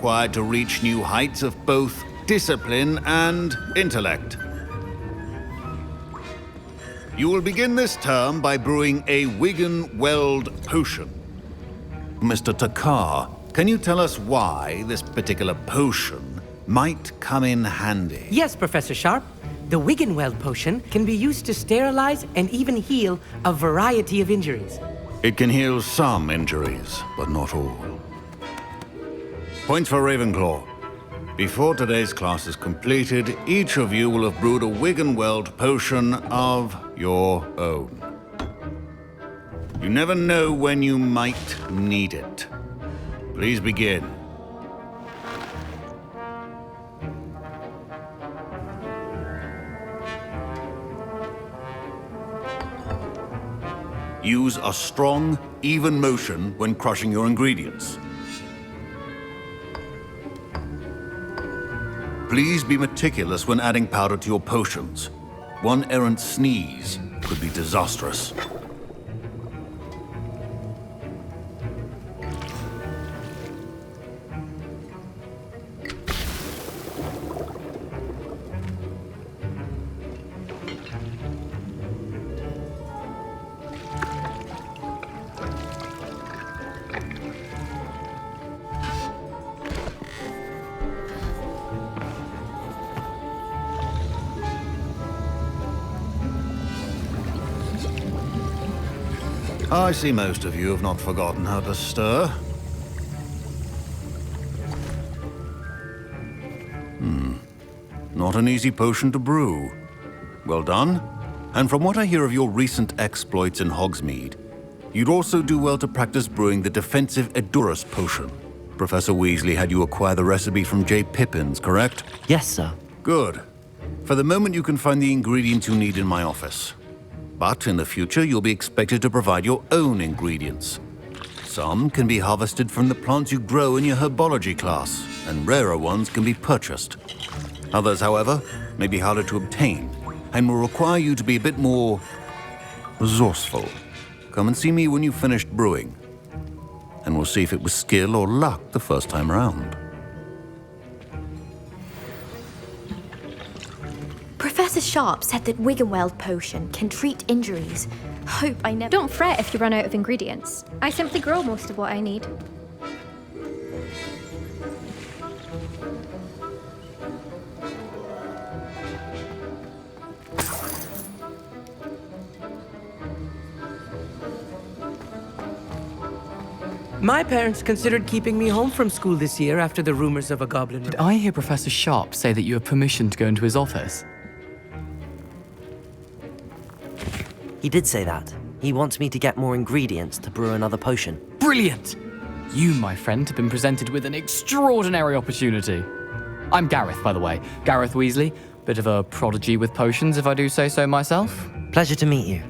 required to reach new heights of both discipline and intellect. You will begin this term by brewing a Wigan-Weld potion. Mr. Takar, can you tell us why this particular potion might come in handy? Yes, Professor Sharp. The Wigan-Weld potion can be used to sterilize and even heal a variety of injuries. It can heal some injuries, but not all. Points for Ravenclaw. Before today's class is completed, each of you will have brewed a Wigan-Weld potion of your own. You never know when you might need it. Please begin. Use a strong, even motion when crushing your ingredients. Please be meticulous when adding powder to your potions. One errant sneeze could be disastrous. I see most of you have not forgotten how to stir. Not an easy potion to brew. Well done. And from what I hear of your recent exploits in Hogsmeade, you'd also do well to practice brewing the defensive Edurus potion. Professor Weasley had you acquire the recipe from J. Pippin's, correct? Yes, sir. Good. For the moment, you can find the ingredients you need in my office. But in the future, you'll be expected to provide your own ingredients. Some can be harvested from the plants you grow in your herbology class, and rarer ones can be purchased. Others, however, may be harder to obtain, and will require you to be a bit more resourceful. Come and see me when you've finished brewing, and we'll see if it was skill or luck the first time around. Professor Sharp said that Wigan-Weld potion can treat injuries. Hope I never... Don't fret if you run out of ingredients. I simply grow most of what I need. My parents considered keeping me home from school this year after the rumors of a goblin. Did I hear Professor Sharp say that you have permission to go into his office? He did say that. He wants me to get more ingredients to brew another potion. Brilliant! You, my friend, have been presented with an extraordinary opportunity. I'm Gareth, by the way. Gareth Weasley. Bit of a prodigy with potions, if I do say so myself. Pleasure to meet you.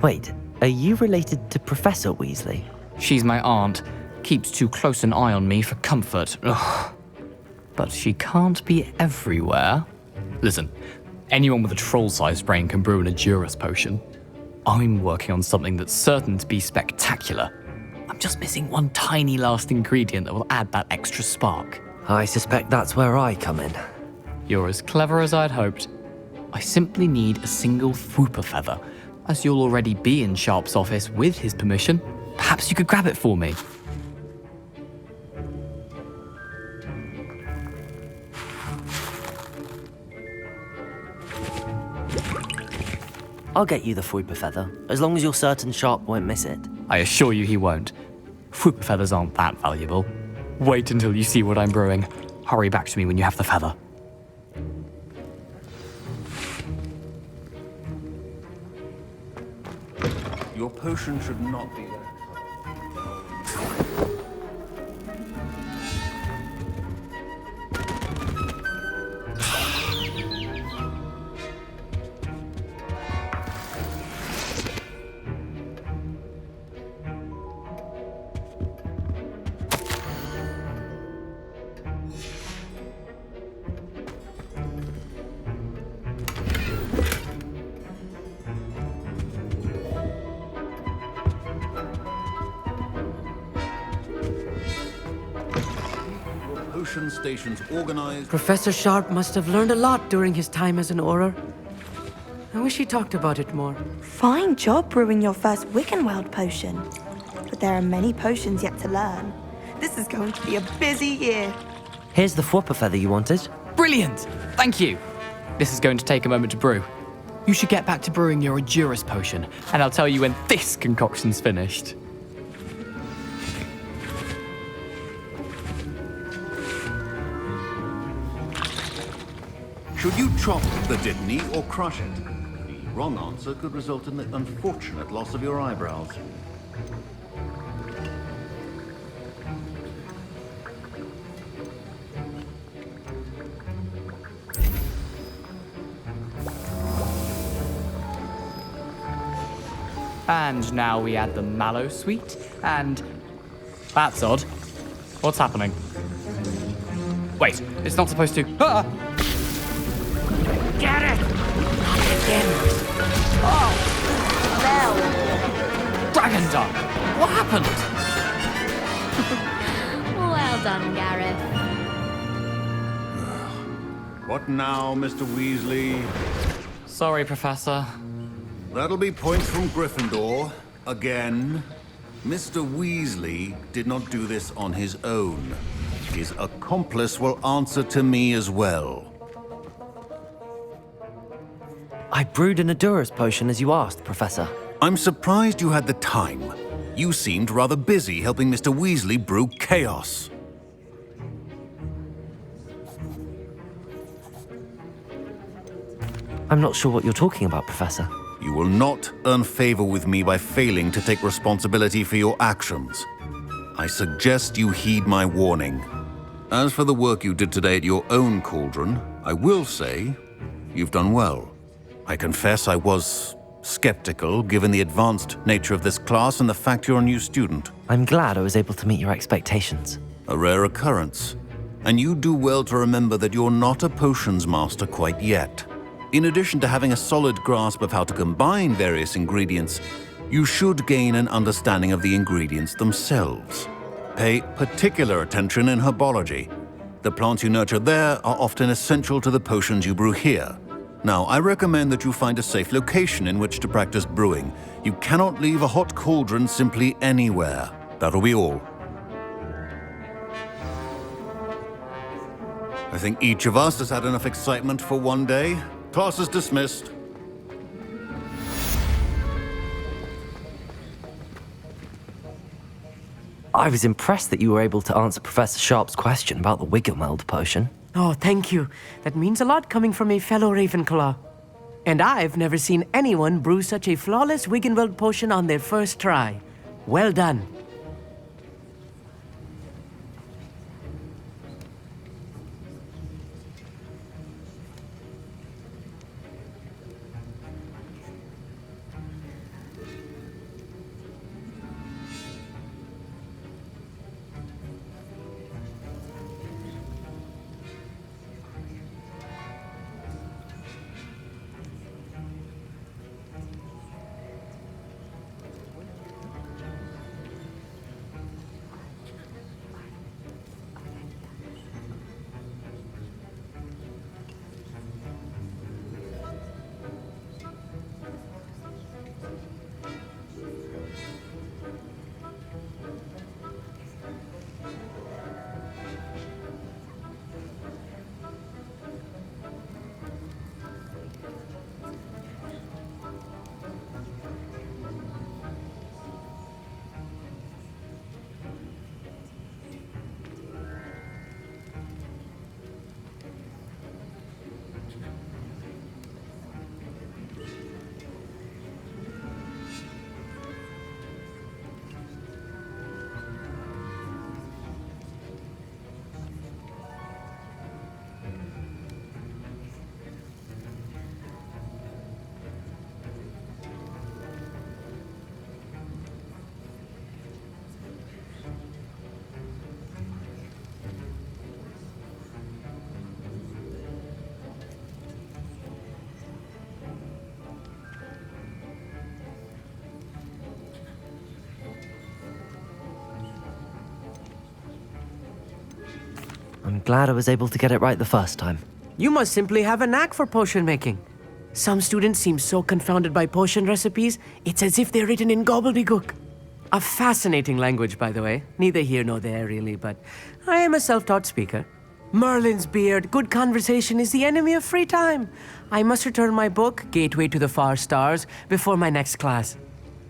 Wait, are you related to Professor Weasley? She's my aunt. Keeps too close an eye on me for comfort. Ugh. But she can't be everywhere. Listen, anyone with a troll-sized brain can brew an Edurus potion. I'm working on something that's certain to be spectacular. I'm just missing one tiny last ingredient that will add that extra spark. I suspect that's where I come in. You're as clever as I'd hoped. I simply need a single Fwooper feather. As you'll already be in Sharp's office with his permission, perhaps you could grab it for me. I'll get you the Fwooper feather, as long as you're certain Sharp won't miss it. I assure you he won't. Fwooper feathers aren't that valuable. Wait until you see what I'm brewing. Hurry back to me when you have the feather. Your potion should not be there. potion stations organized. Professor Sharp must have learned a lot during his time as an Auror. I wish he talked about it more. Fine job brewing your first Wiggenweld potion. But there are many potions yet to learn. This is going to be a busy year. Here's the Fwopper feather you wanted. Brilliant! Thank you. This is going to take a moment to brew. You should get back to brewing your Edurus potion, and I'll tell you when this concoction's finished. Should you chop the Dittany or crush it? The wrong answer could result in the unfortunate loss of your eyebrows. And now we add the mallow sweet, and... That's odd. What's happening? Wait, it's not supposed to... Ah! Get it! Not again! Dragon Dung! What happened? Well done, Gareth. What now, Mr. Weasley? Sorry, Professor. That'll be points from Gryffindor. Again. Mr. Weasley did not do this on his own. His accomplice will answer to me as well. I brewed an Edurus potion as you asked, Professor. I'm surprised you had the time. You seemed rather busy helping Mr. Weasley brew chaos. I'm not sure what you're talking about, Professor. You will not earn favor with me by failing to take responsibility for your actions. I suggest you heed my warning. As for the work you did today at your own cauldron, I will say you've done well. I confess I was skeptical, given the advanced nature of this class and the fact you're a new student. I'm glad I was able to meet your expectations. A rare occurrence. And you do well to remember that you're not a potions master quite yet. In addition to having a solid grasp of how to combine various ingredients, you should gain an understanding of the ingredients themselves. Pay particular attention in herbology. The plants you nurture there are often essential to the potions you brew here. Now, I recommend that you find a safe location in which to practice brewing. You cannot leave a hot cauldron simply anywhere. That'll be all. I think each of us has had enough excitement for one day. Class is dismissed. I was impressed that you were able to answer Professor Sharp's question about the Wiggenweld potion. Oh, thank you. That means a lot coming from a fellow Ravenclaw. And I've never seen anyone brew such a flawless Wiggenweld potion on their first try. Well done. I'm glad I was able to get it right the first time. You must simply have a knack for potion making. Some students seem so confounded by potion recipes, it's as if they're written in gobbledygook. A fascinating language, by the way. Neither here nor there, really, but I am a self-taught speaker. Merlin's beard, good conversation is the enemy of free time. I must return my book, Gateway to the Far Stars, before my next class.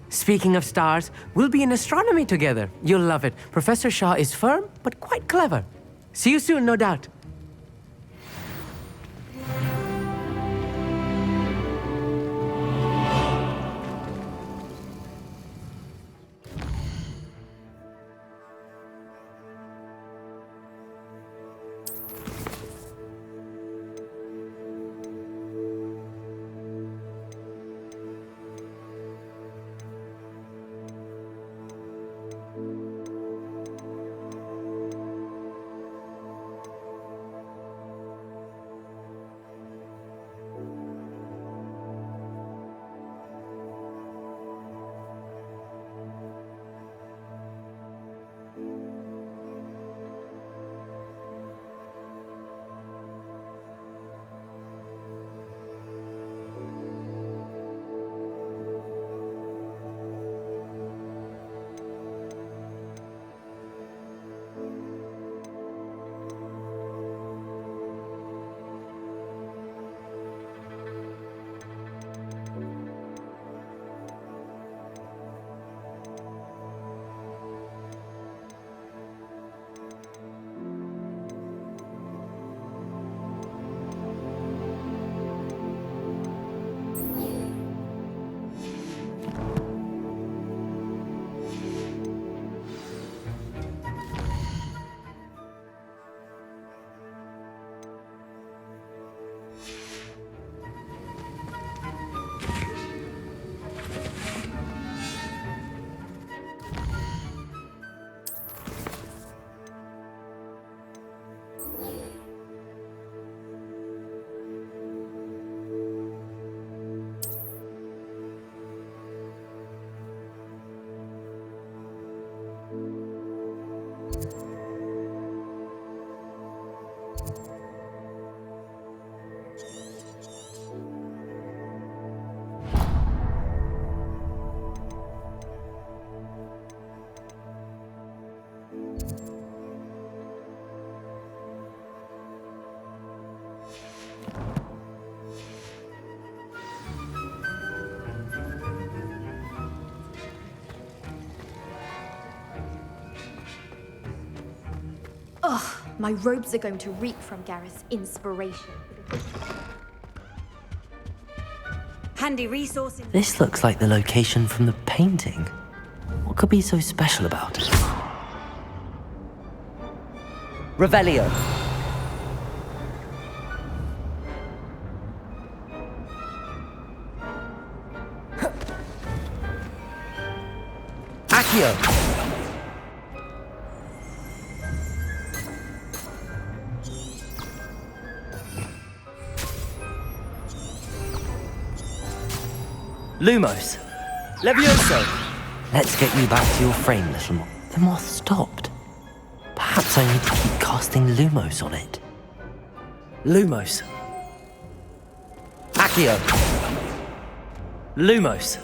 Speaking of stars, we'll be in astronomy together. You'll love it. Professor Shaw is firm, but quite clever. See you soon, no doubt. My robes are going to reek from Gareth's inspiration. Handy resources. This looks like the location from the painting. What could be so special about it? Revelio. Accio. Lumos. Levioso. Let's get you back to your frame, little moth. The moth stopped. Perhaps I need to keep casting Lumos on it. Lumos. Accio. Lumos.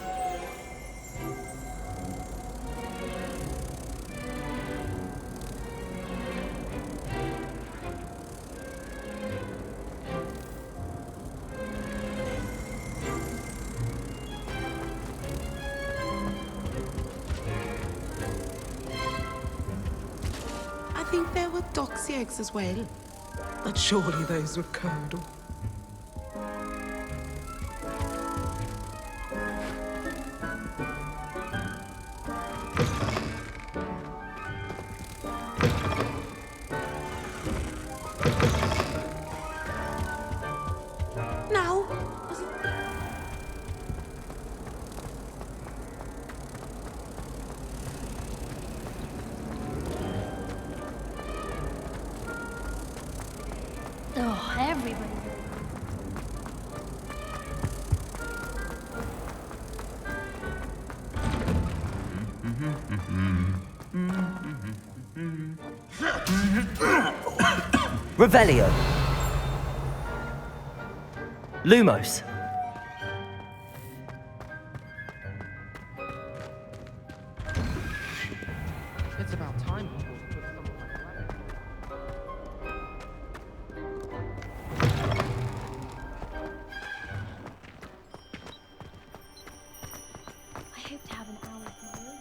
I think there were doxy eggs as well. But surely those were curdle. Now, Oh, everybody. Revelio. Lumos. It's about time. I hope to have an hour of my own.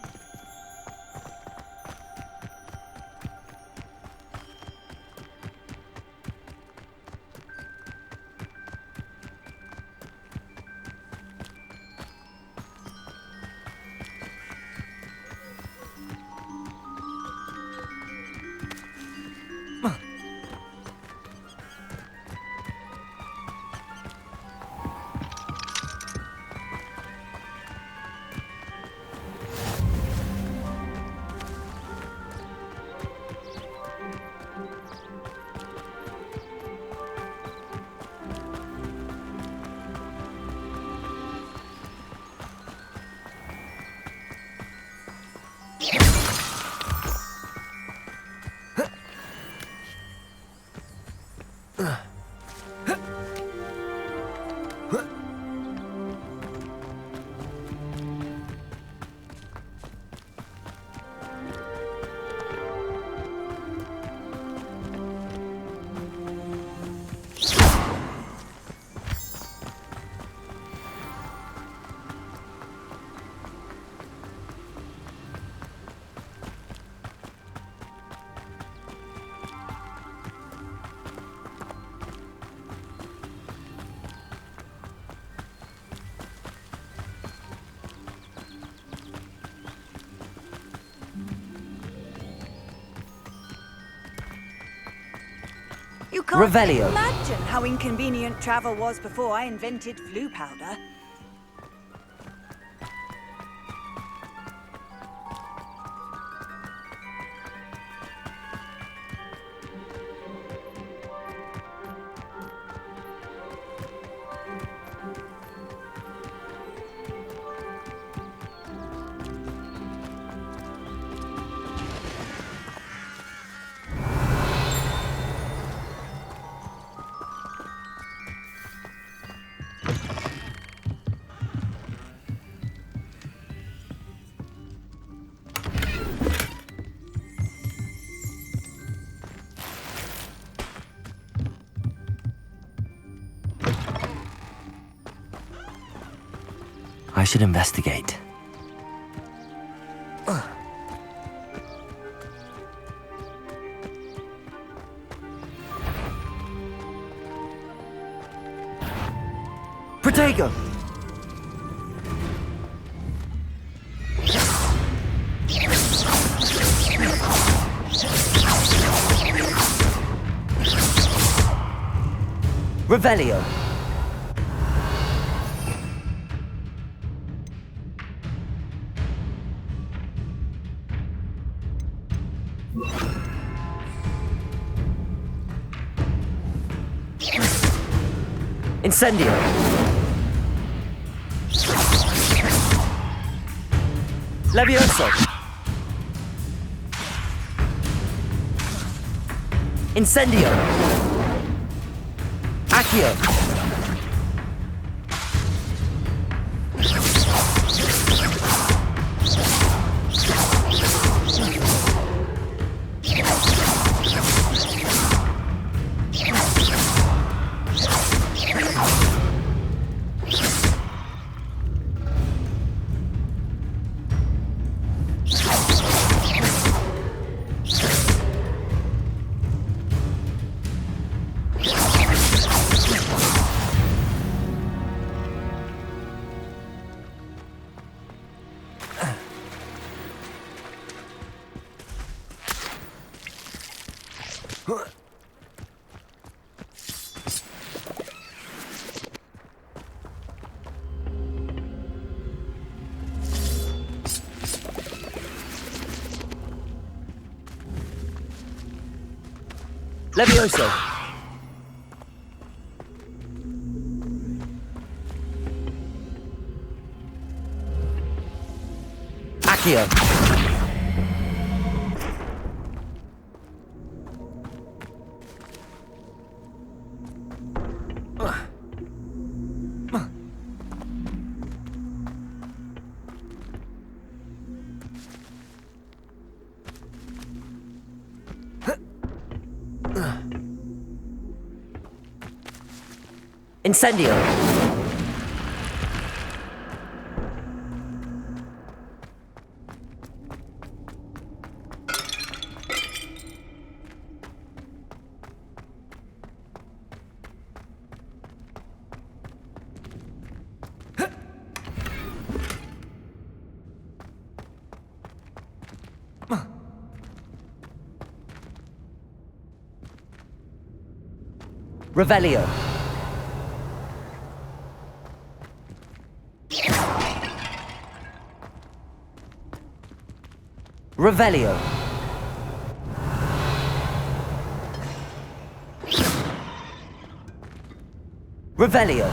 You can't Revelio. imagine how inconvenient travel was before I invented flu powder. I should investigate. Protego! Revelio. Incendio. Levioso. Incendio. Accio. Levioso. Accio. Incendio! Revelio. Revelio. Revelio.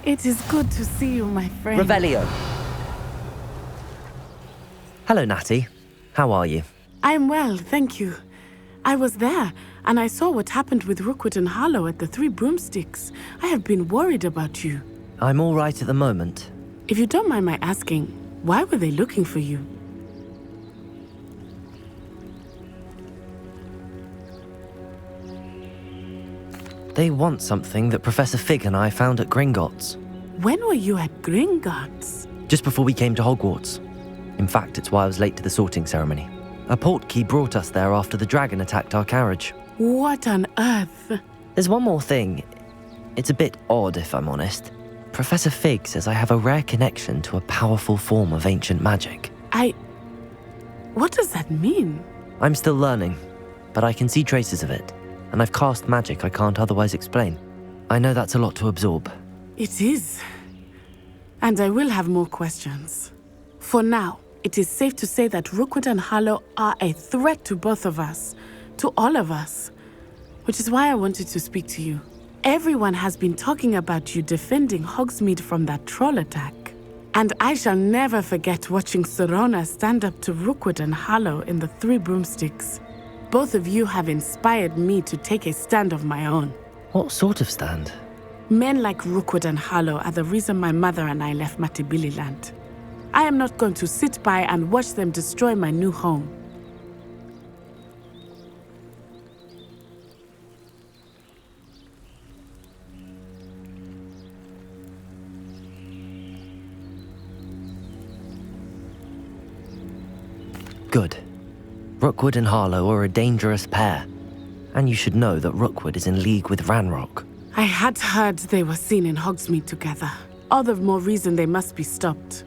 It is good to see you, my friend. Revelio. Hello, Natty. How are you? I'm well, thank you. I was there, and I saw what happened with Rookwood and Harlow at the Three Broomsticks. I have been worried about you. I'm all right at the moment. If you don't mind my asking, why were they looking for you? They want something that Professor Fig and I found at Gringotts. When were you at Gringotts? Just before we came to Hogwarts. In fact, it's why I was late to the sorting ceremony. A portkey brought us there after the dragon attacked our carriage. What on earth? There's one more thing. It's a bit odd, if I'm honest. Professor Fig says I have a rare connection to a powerful form of ancient magic. What does that mean? I'm still learning, but I can see traces of it, and I've cast magic I can't otherwise explain. I know that's a lot to absorb. It is. And I will have more questions. For now, it is safe to say that Rookwood and Harlow are a threat to both of us, to all of us, which is why I wanted to speak to you. Everyone has been talking about you defending Hogsmeade from that troll attack. And I shall never forget watching Serona stand up to Rookwood and Harlow in the Three Broomsticks. Both of you have inspired me to take a stand of my own. What sort of stand? Men like Rookwood and Harlow are the reason my mother and I left Matibili I am not going to sit by and watch them destroy my new home. Good. Rookwood and Harlow are a dangerous pair. And you should know that Rookwood is in league with Ranrock. I had heard they were seen in Hogsmeade together. All the more reason they must be stopped.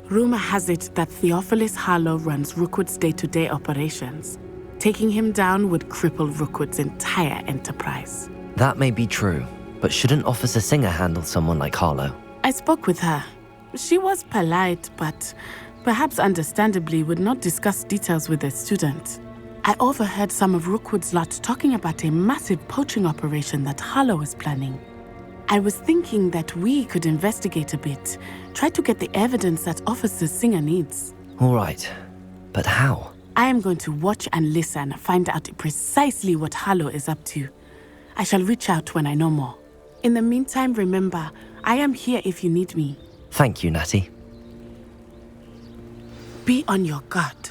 Rumor has it that Theophilus Harlow runs Rookwood's day-to-day operations. Taking him down would cripple Rookwood's entire enterprise. That may be true, but shouldn't Officer Singer handle someone like Harlow? I spoke with her. She was polite, but perhaps understandably would not discuss details with a student. I overheard some of Rookwood's lot talking about a massive poaching operation that Harlow is planning. I was thinking that we could investigate a bit, try to get the evidence that Officer Singer needs. All right, but how? I am going to watch and listen, find out precisely what Harlow is up to. I shall reach out when I know more. In the meantime, remember, I am here if you need me. Thank you, Natty. Be on your guard.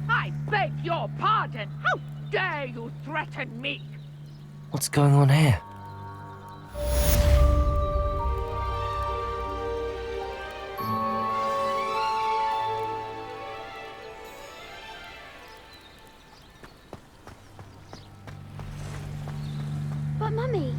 I beg your pardon! How dare you threaten me? What's going on here? But Mummy.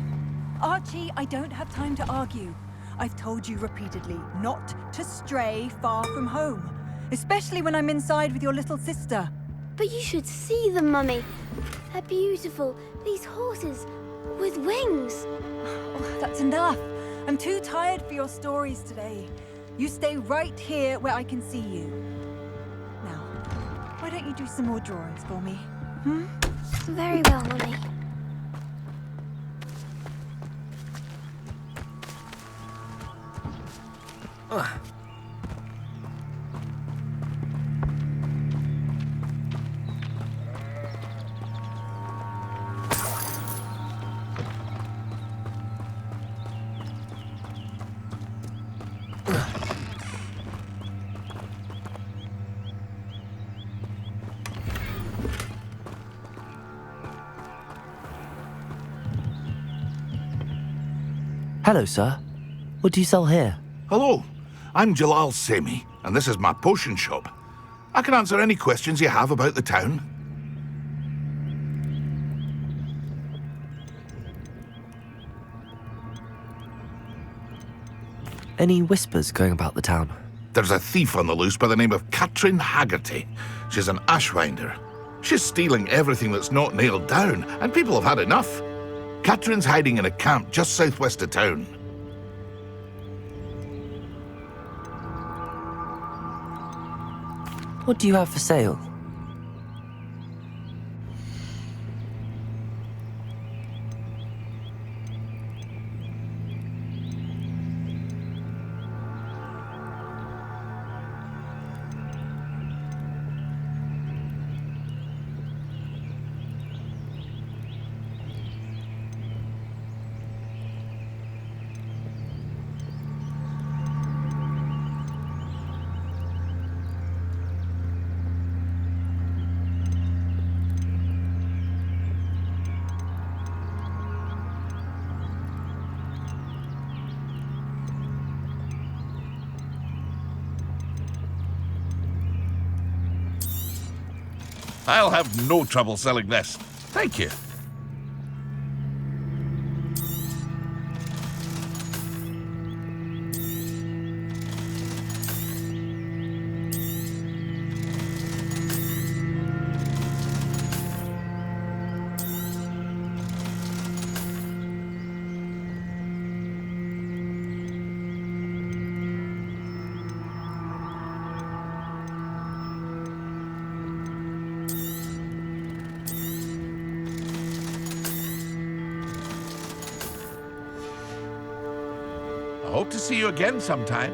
Archie, I don't have time to argue. I've told you repeatedly not to stray far from home, especially when I'm inside with your little sister. But you should see them, Mummy. They're beautiful. These horses with wings. Oh, that's enough. I'm too tired for your stories today. You stay right here where I can see you. Now, why don't you do some more drawings for me? Very well, Mummy. Hello, sir. What do you sell here? Hello, I'm Jalal Semi, and this is my potion shop. I can answer any questions you have about the town. Any whispers going about the town? There's a thief on the loose by the name of Katrin Haggerty. She's an ashwinder. She's stealing everything that's not nailed down, and people have had enough. Katrin's hiding in a camp just southwest of town. What do you have for sale? I'll have no trouble selling this. Thank you. I hope to see you again sometime.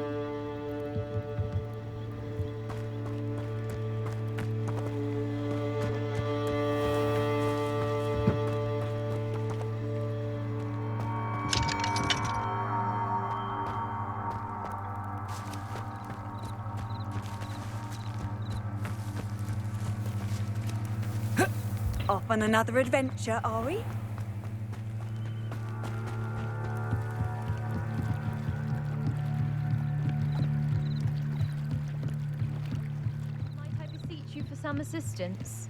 Off on another adventure, are we? Some assistance.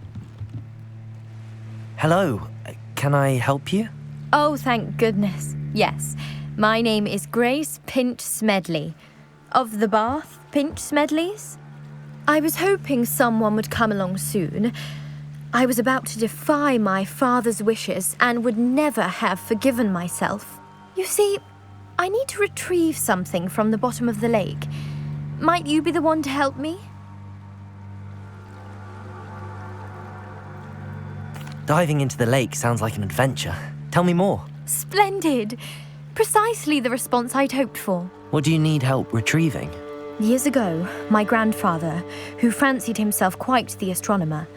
Hello. Can I help you? Oh, thank goodness. Yes. My name is Grace Pinch Smedley. Of the Bath Pinch Smedleys? I was hoping someone would come along soon. I was about to defy my father's wishes and would never have forgiven myself. You see, I need to retrieve something from the bottom of the lake. Might you be the one to help me? Diving into the lake sounds like an adventure. Tell me more. Splendid! Precisely the response I'd hoped for. What do you need help retrieving? Years ago, my grandfather, who fancied himself quite the astronomer,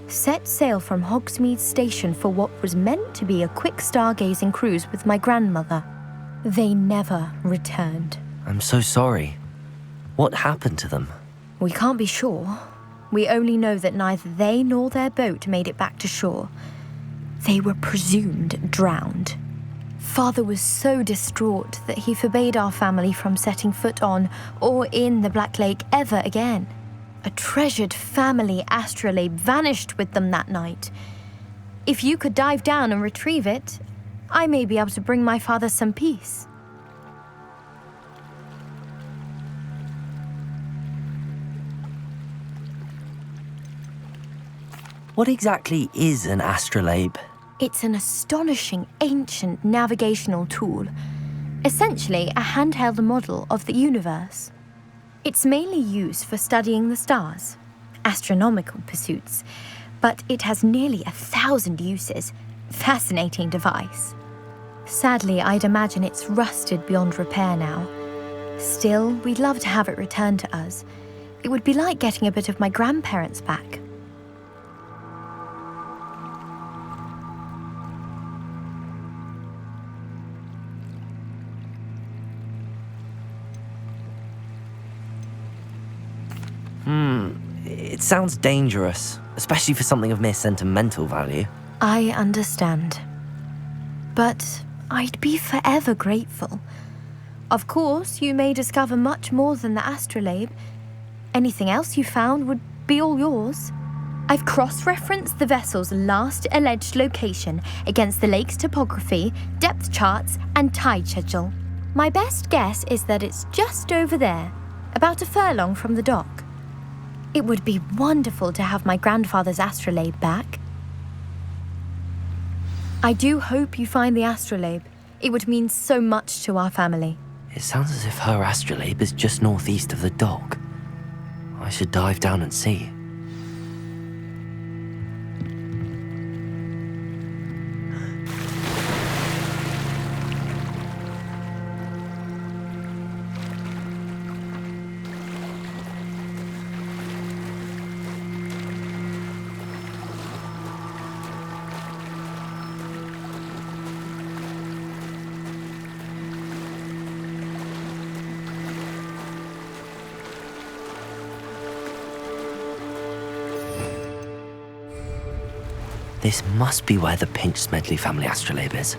set sail from Hogsmeade Station for what was meant to be a quick stargazing cruise with my grandmother. They never returned. I'm so sorry. What happened to them? We can't be sure. We only know that neither they nor their boat made it back to shore. They were presumed drowned. Father was so distraught that he forbade our family from setting foot on or in the Black Lake ever again. A treasured family astrolabe vanished with them that night. If you could dive down and retrieve it, I may be able to bring my father some peace. What exactly is an astrolabe? It's an astonishing ancient navigational tool, essentially a handheld model of the universe. It's mainly used for studying the stars, astronomical pursuits, but it has nearly 1,000 uses. Fascinating device. Sadly, I'd imagine it's rusted beyond repair now. Still, we'd love to have it returned to us. It would be like getting a bit of my grandparents back. It sounds dangerous, especially for something of mere sentimental value. I understand. But I'd be forever grateful. Of course, you may discover much more than the astrolabe. Anything else you found would be all yours. I've cross-referenced the vessel's last alleged location against the lake's topography, depth charts, and tide schedule. My best guess is that it's just over there, about a furlong from the dock. It would be wonderful to have my grandfather's astrolabe back. I do hope you find the astrolabe. It would mean so much to our family. It sounds as if her astrolabe is just northeast of the dock. I should dive down and see. This must be where the Pinch-Smedley family astrolabe is.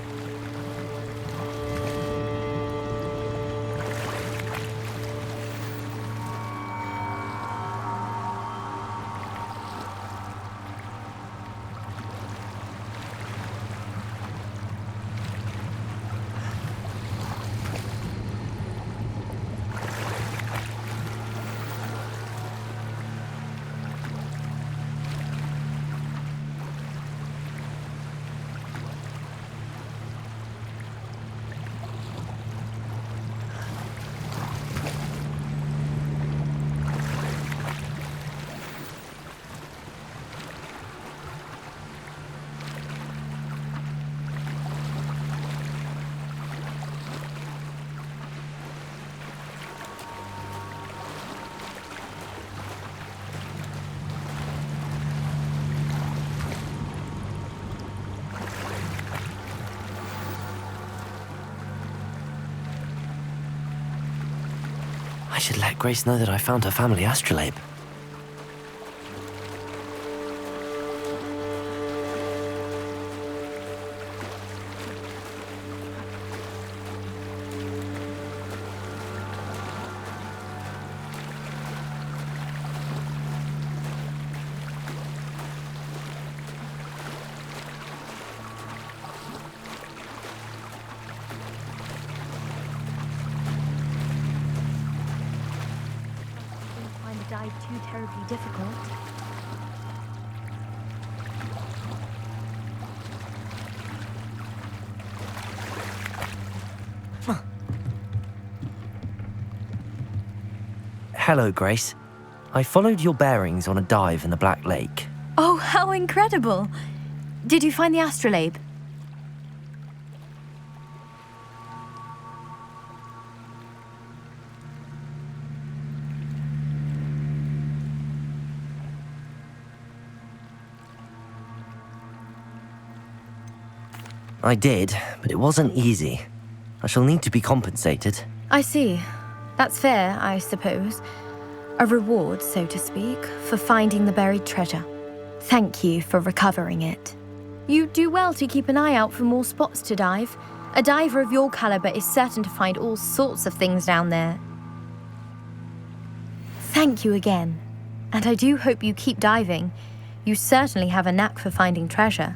I should let Grace know that I found her family astrolabe. Too terribly difficult. Hello, Grace. I followed your bearings on a dive in the Black Lake. Oh, how incredible! Did you find the astrolabe? I did, but it wasn't easy. I shall need to be compensated. I see. That's fair, I suppose. A reward, so to speak, for finding the buried treasure. Thank you for recovering it. You do well to keep an eye out for more spots to dive. A diver of your caliber is certain to find all sorts of things down there. Thank you again. And I do hope you keep diving. You certainly have a knack for finding treasure.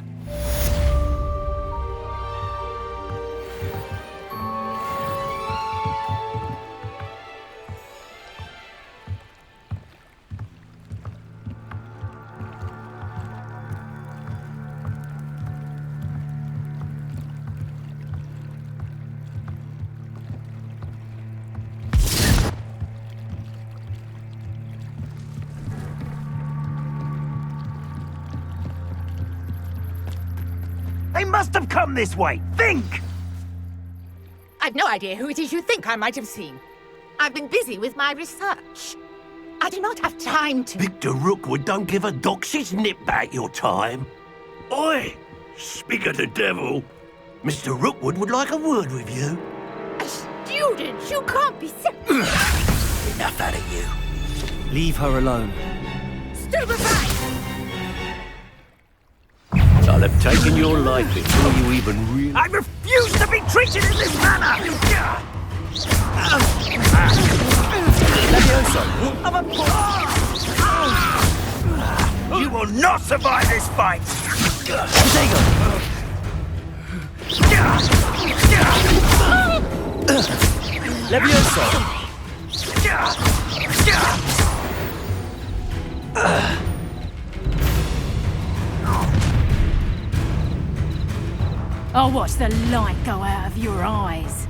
They must have come this way. Think! I've no idea who it is you think I might have seen. I've been busy with my research. I do not have time to... Victor Rookwood don't give a doxy's nip back your time. Oi! Speak of the devil. Mr. Rookwood would like a word with you. A student? You can't be so... Enough out of you. Leave her alone. Stupefy! I'll have taken your life before you even realize... I refuse to be treated in this manner! Levioso! You will not survive this fight! Diego! Levioso! I'll watch the light go out of your eyes.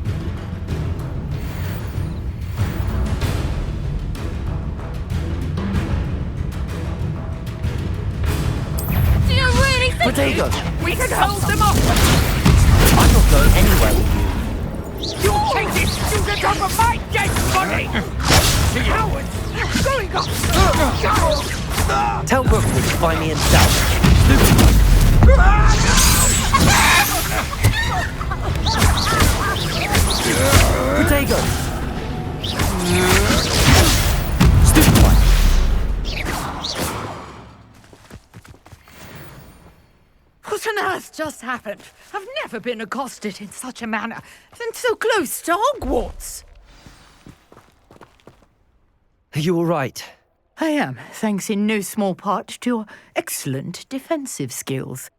Do you really think we can hold them off? I'm not going anywhere with you. You take this student off of my dead body! Cowards! Going off! Tell Rookwood to find me himself. Protego! Stupid one! What on earth just happened? I've never been accosted in such a manner, and so close to Hogwarts. Are you all right? I am, thanks in no small part to your excellent defensive skills.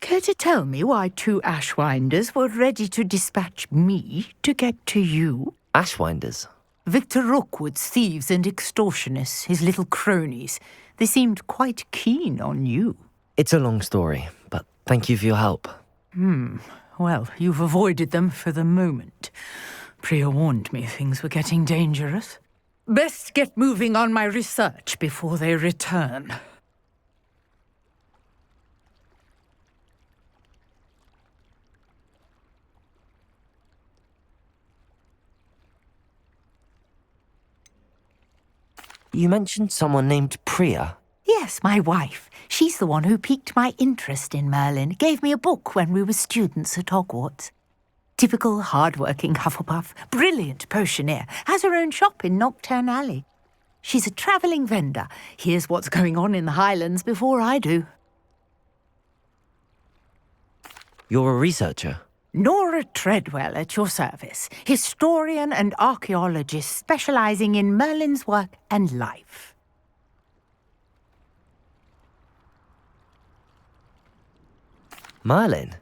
Care to tell me why 2 Ashwinders were ready to dispatch me to get to you? Ashwinders? Victor Rookwood's thieves and extortionists, his little cronies. They seemed quite keen on you. It's a long story, but thank you for your help. Well, you've avoided them for the moment. Priya warned me things were getting dangerous. Best get moving on my research before they return. You mentioned someone named Priya. Yes, my wife. She's the one who piqued my interest in Merlin. Gave me a book when we were students at Hogwarts. Typical hard-working Hufflepuff, brilliant potioneer, has her own shop in Nocturne Alley. She's a travelling vendor. Hears what's going on in the Highlands before I do. You're a researcher? Nora Treadwell at your service, historian and archaeologist specialising in Merlin's work and life. Merlin?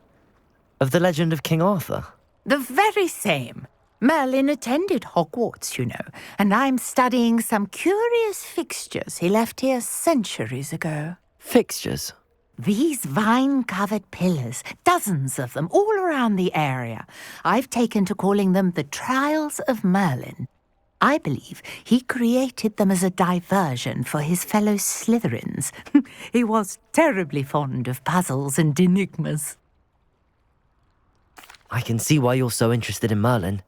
Of the legend of King Arthur? The very same. Merlin attended Hogwarts, you know, and I'm studying some curious fixtures he left here centuries ago. Fixtures? These vine-covered pillars, dozens of them, all around the area. I've taken to calling them the Trials of Merlin. I believe he created them as a diversion for his fellow Slytherins. He was terribly fond of puzzles and enigmas. I can see why you're so interested in Merlin.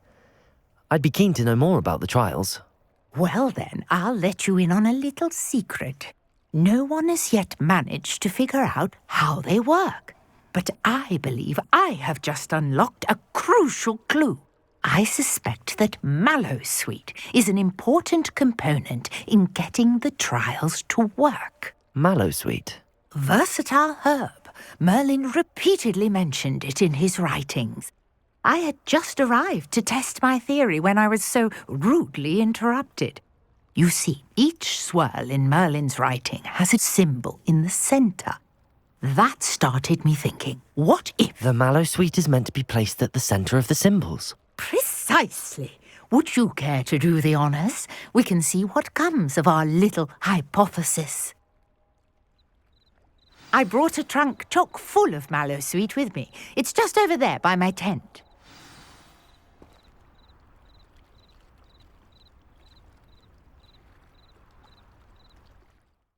I'd be keen to know more about the trials. Well then, I'll let you in on a little secret. No one has yet managed to figure out how they work. But I believe I have just unlocked a crucial clue. I suspect that Mallowsweet is an important component in getting the trials to work. Mallowsweet? Versatile herb. Merlin repeatedly mentioned it in his writings. I had just arrived to test my theory when I was so rudely interrupted. You see, each swirl in Merlin's writing has a symbol in the centre. That started me thinking, what if... The Mallowsweet is meant to be placed at the centre of the symbols. Precisely. Would you care to do the honours? We can see what comes of our little hypothesis. I brought a trunk chock full of Mallowsweet with me. It's just over there by my tent.